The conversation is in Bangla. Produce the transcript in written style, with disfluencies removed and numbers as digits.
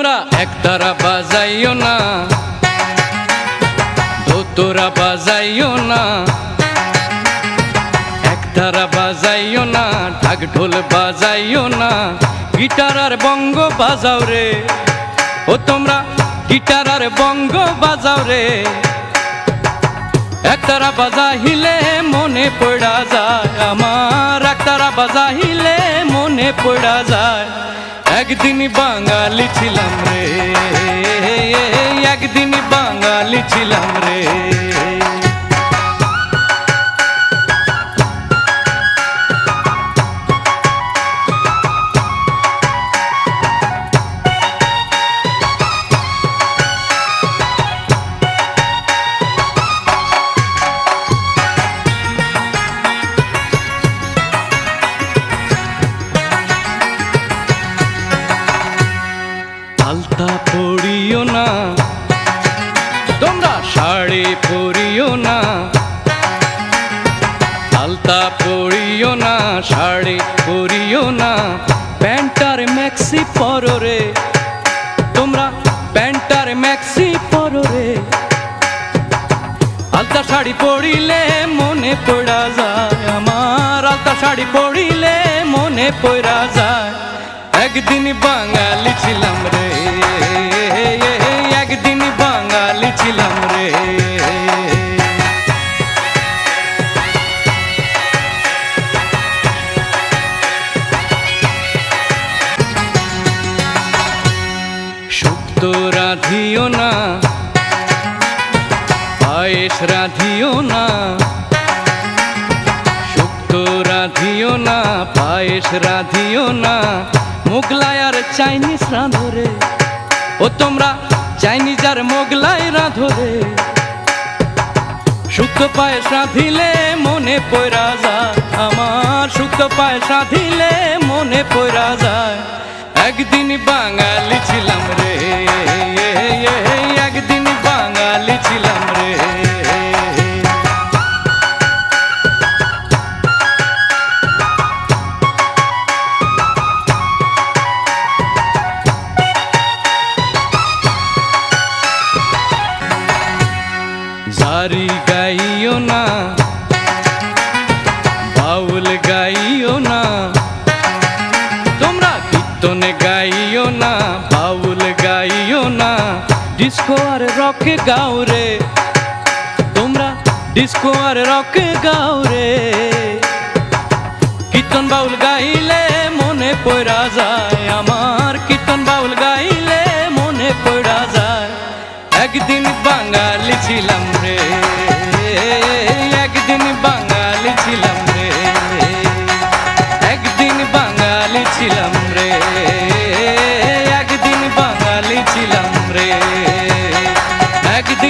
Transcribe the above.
তোমরা একতারা বাজাইও না, দোতরা বাজাইও না, একতারা বাজাইও না, ঢাক ঢোল বাজাইও না, গিটার আর বঙ্গ বাজাও রে। ও তোমরা গিটার আর বঙ্গ বাজাও রে। একতারা বাজাইলে মনে পড়া যায় আমার, একতারা বাজাইলে মনে পড়া যায় একদিন বাঙালি ছিলাম রে, একদিন বাঙালি ছিলাম রে। আলতা পরিও না, তোমরা শাড়ি পরিও না, আলতা পরিও না, শাড়ি পরিও না, প্যান্টার ম্যাক্সি পরো রে। তোমরা প্যান্টার ম্যাক্সি পরো রে। আলতা শাড়ি পরিলে মনে পড়া যায় আমার, আলতা শাড়ি পরিলে মনে পড়া যায় একদিন বাঙালি ছিলাম রে, একদিন বাঙালি ছিলাম রে। শুক্তো রাধিও না, পায়েস রাধিও না, শুক্তো রাধিও না, পায়েস রাধিও না, মোগলাই আর চাইনিজ রাঁধো রে। ও তোমরা চাইনিজ আর মোগলাই রাঁধো রে। শুক্তো পায়েস রাঁধিলে মনে পড়া যায় আমার, শুক্তো পায়েস রাঁধিলে মনে পড়া যায় একদিন বাঙালি ছিলাম রে, একদিন বাঙালি ছিলাম রে। জারি গাইও না, বাউল গাইও না, তোমরা কীর্তন গাইও না, বাউল গাইও না, ডিস্কো আর রক গাও রে। তোমরা ডিস্কো আর রক গাও রে। কীর্তন বাউল গাইলে মনে পড়া যায় আমার, কীর্তন বাউল গাইলে মনে পড়া যায় একদিন বাঙালি ছিলাম রে, একদিন বাঙালি ছিলাম রে, একদিন বাঙালি ছিলাম রে, একদিন বাঙালি ছিলাম রে, একদিন